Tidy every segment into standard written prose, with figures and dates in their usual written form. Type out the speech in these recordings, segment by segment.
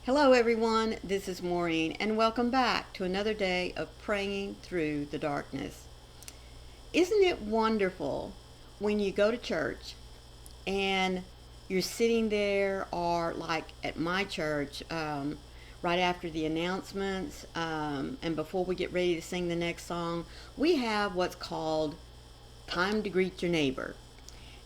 Hello everyone, this is Maureen and welcome back to another day of praying through the darkness. Isn't it wonderful when you go to church and you're sitting there, or like at my church, right after the announcements, and before we get ready to sing the next song, we have what's called time to greet your neighbor.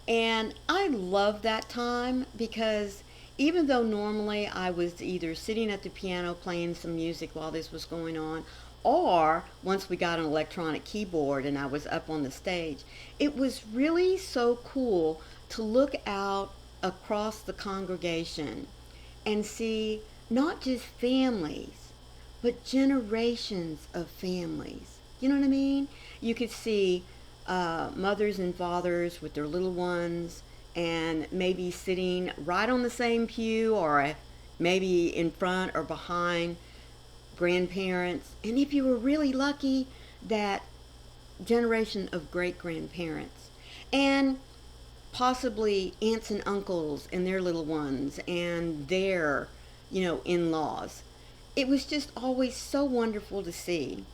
And I love that time because even though normally I was either sitting at the piano playing some music while this was going on, or once we got an electronic keyboard and I was up on the stage, it was really so cool to look out across the congregation and see not just families, but generations of families. You know what I mean? You could see mothers and fathers with their little ones, and maybe sitting right on the same pew, or maybe in front or behind grandparents. And if you were really lucky, that generation of great grandparents. And possibly aunts and uncles and their little ones and their, in-laws. It was just always so wonderful to see.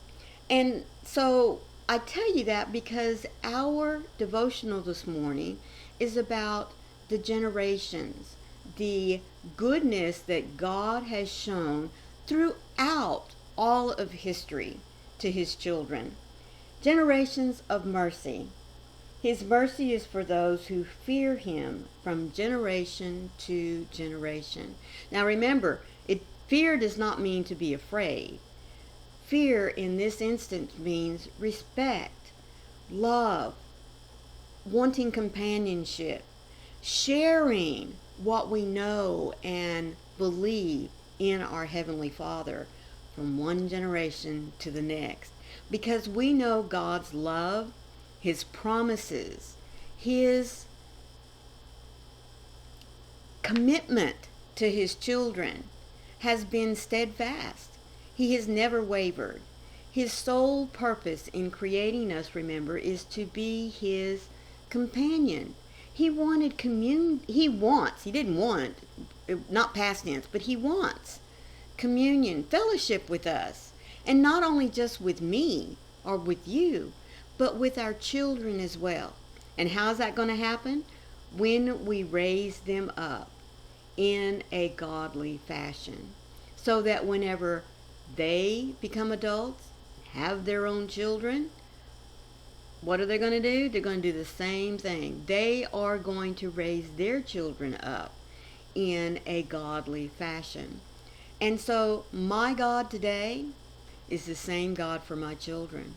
And so I tell you that because our devotional this morning is about the generations, the goodness that God has shown throughout all of history to his children. Generations of mercy. His mercy is for those who fear him from generation to generation. Now remember, fear does not mean to be afraid. Fear in this instance means respect, love, wanting companionship, sharing what we know and believe in our Heavenly Father from one generation to the next. Because we know God's love, his promises, his commitment to his children has been steadfast. He has never wavered. His sole purpose in creating us, remember, is to be his companion. He wanted he didn't want, not past tense, but he wants communion, fellowship with us. And not only just with me or with you, but with our children as well. And how's that going to happen? When we raise them up in a godly fashion. So that whenever they become adults, have their own children, what are they going to do? They're going to do the same thing. They are going to raise their children up in a godly fashion. And so my God today is the same God for my children,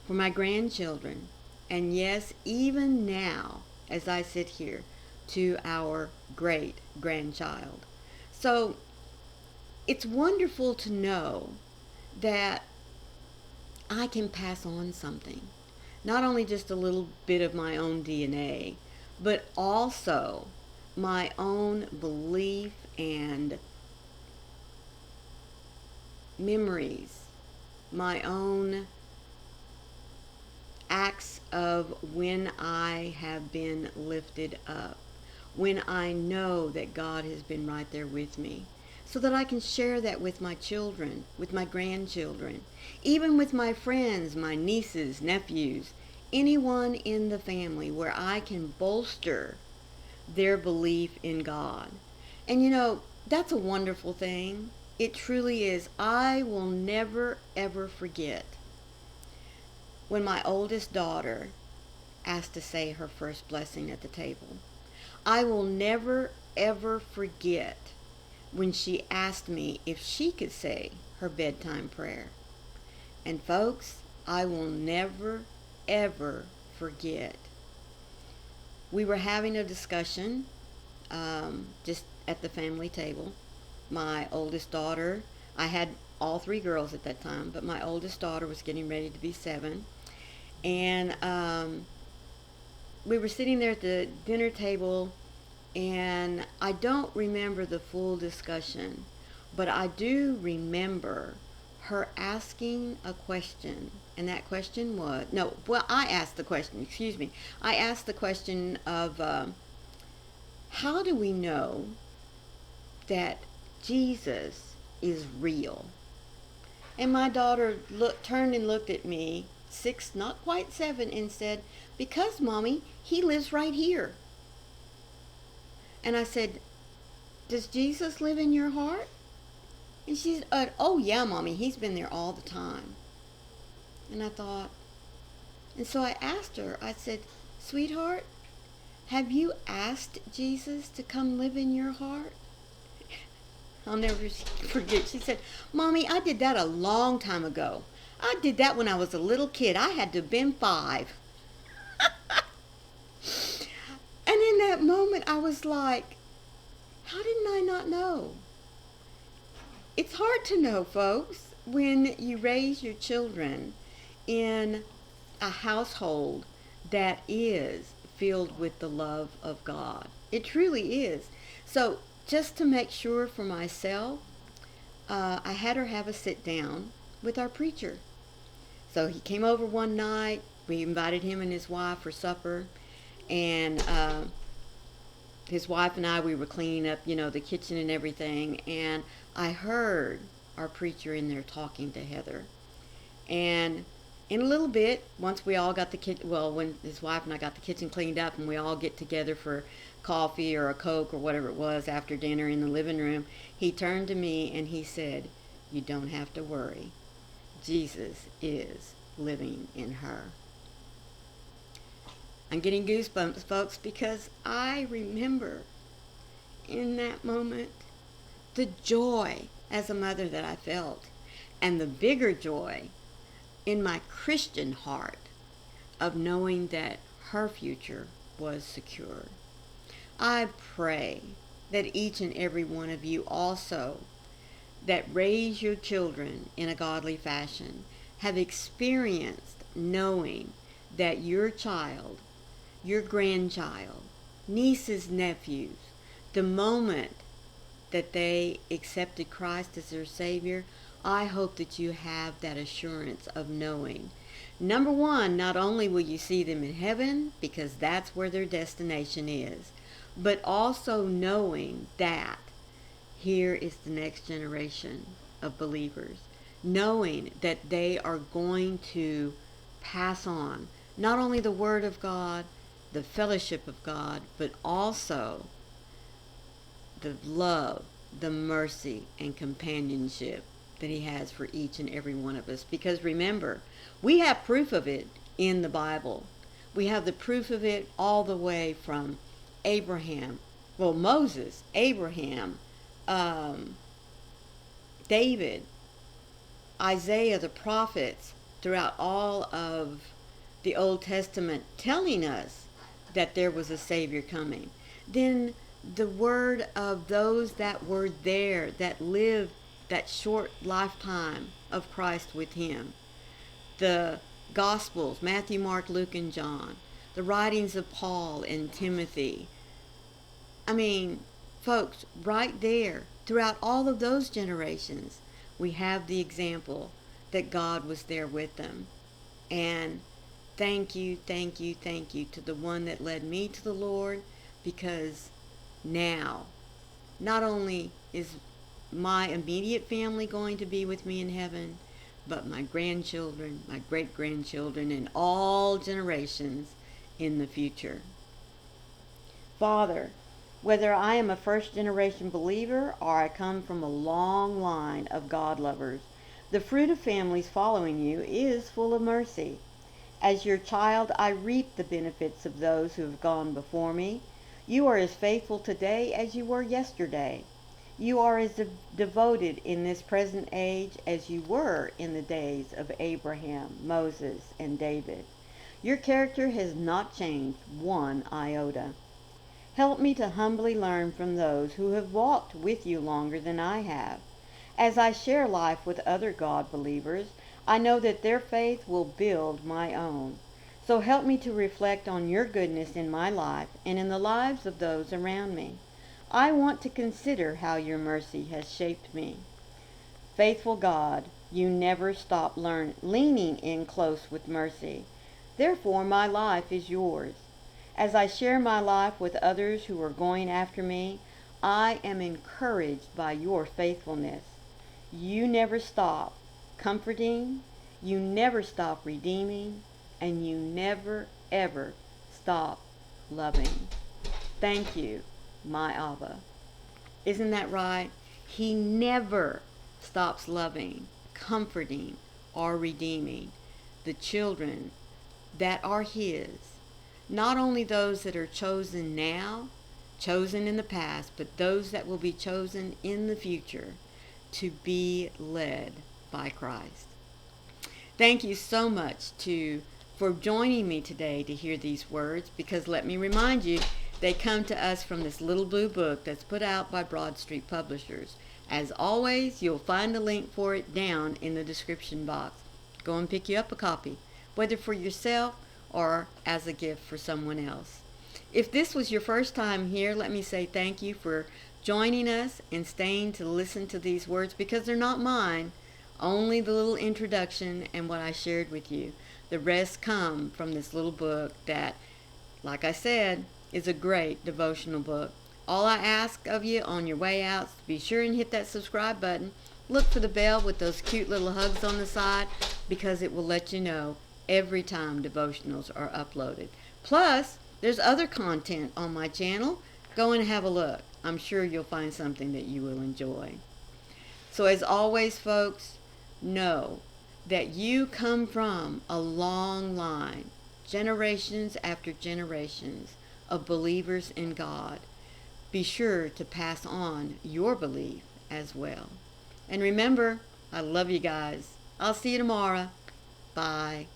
for my grandchildren, and yes, even now as I sit here, to our great grandchild. So it's wonderful to know that I can pass on something. Not only just a little bit of my own DNA, but also my own belief and memories, my own acts of when I have been lifted up, when I know that God has been right there with me, so that I can share that with my children, with my grandchildren, even with my friends, my nieces, nephews, anyone in the family, where I can bolster their belief in God. And that's a wonderful thing. It truly is. I will never, ever forget when my oldest daughter asked to say her first blessing at the table. I will never, ever forget when she asked me if she could say her bedtime prayer. And folks, I will never, ever forget. We were having a discussion just at the family table. My oldest daughter, I had all three girls at that time, but my oldest daughter was getting ready to be 7. And we were sitting there at the dinner table, and I don't remember the full discussion, but I do remember her asking a question. And that question was, no, well, I asked the question, excuse me. I asked the question of how do we know that Jesus is real. And my daughter turned and looked at me, 6, not quite 7, and said, "Because, Mommy, he lives right here." And I said, "Does Jesus live in your heart?" And she said, "Oh, yeah, Mommy, he's been there all the time." And I thought, and so I asked her, I said, "Sweetheart, have you asked Jesus to come live in your heart?" I'll never forget. She said, "Mommy, I did that a long time ago. I did that when I was a little kid. I had to have been 5. And in that moment, I was like, how didn't I not know? It's hard to know, folks, when you raise your children in a household that is filled with the love of God. It truly is. So just to make sure for myself, I had her have a sit down with our preacher. So he came over one night. We invited him and his wife for supper. And his wife and I, we were cleaning up, the kitchen and everything. And I heard our preacher in there talking to Heather. And in a little bit, once we all got when his wife and I got the kitchen cleaned up and we all get together for coffee or a Coke or whatever it was after dinner in the living room, he turned to me and he said, "You don't have to worry. Jesus is living in her." I'm getting goosebumps, folks, because I remember in that moment the joy as a mother that I felt, and the bigger joy in my Christian heart of knowing that her future was secure. I pray that each and every one of you also that raise your children in a godly fashion have experienced knowing that your child, your grandchild, nieces, nephews, the moment that they accepted Christ as their Savior, I hope that you have that assurance of knowing. Number one, not only will you see them in heaven, because that's where their destination is, but also knowing that here is the next generation of believers, knowing that they are going to pass on not only the Word of God, the fellowship of God, but also the love, the mercy, and companionship that He has for each and every one of us. Because remember, we have proof of it in the Bible. We have the proof of it all the way from Moses, Abraham, David, Isaiah, the prophets, throughout all of the Old Testament, telling us that there was a Savior coming. Then the word of those that were there, that lived that short lifetime of Christ with Him. The Gospels, Matthew, Mark, Luke, and John. The writings of Paul and Timothy. I mean, folks, right there, throughout all of those generations, we have the example that God was there with them. And thank you, thank you, thank you to the one that led me to the Lord, because now, not only is my immediate family going to be with me in heaven, but my grandchildren, my great-grandchildren, and all generations in the future. Father, whether I am a first-generation believer or I come from a long line of God lovers, the fruit of families following you is full of mercy. As your child, I reap the benefits of those who have gone before me. You are as faithful today as you were yesterday. You are as devoted in this present age as you were in the days of Abraham, Moses, and David. Your character has not changed one iota. Help me to humbly learn from those who have walked with you longer than I have. As I share life with other God believers, I know that their faith will build my own. So help me to reflect on your goodness in my life and in the lives of those around me. I want to consider how your mercy has shaped me. Faithful God, you never stop leaning in close with mercy. Therefore, my life is yours. As I share my life with others who are going after me, I am encouraged by your faithfulness. You never stop comforting, you never stop redeeming, and you never ever stop loving. Thank you, my Abba. Isn't that right? He never stops loving, comforting, or redeeming the children that are His. Not only those that are chosen now, chosen in the past, but those that will be chosen in the future to be led by Christ. Thank you so much for joining me today to hear these words, because let me remind you, they come to us from this little blue book that's put out by Broad Street Publishers. As always, you'll find a link for it down in the description box. Go and pick you up a copy, whether for yourself or as a gift for someone else. If this was your first time here, let me say thank you for joining us and staying to listen to these words, because they're not mine, only the little introduction and what I shared with you. The rest come from this little book that, like I said, is a great devotional book. All I ask of you on your way out is to be sure and hit that subscribe button. Look for the bell with those cute little hugs on the side, because it will let you know every time devotionals are uploaded. Plus, there's other content on my channel. Go and have a look. I'm sure you'll find something that you will enjoy. So as always, folks, know that you come from a long line, generations after generations of believers in God. Be sure to pass on your belief as well. And remember, I love you guys. I'll see you tomorrow. Bye.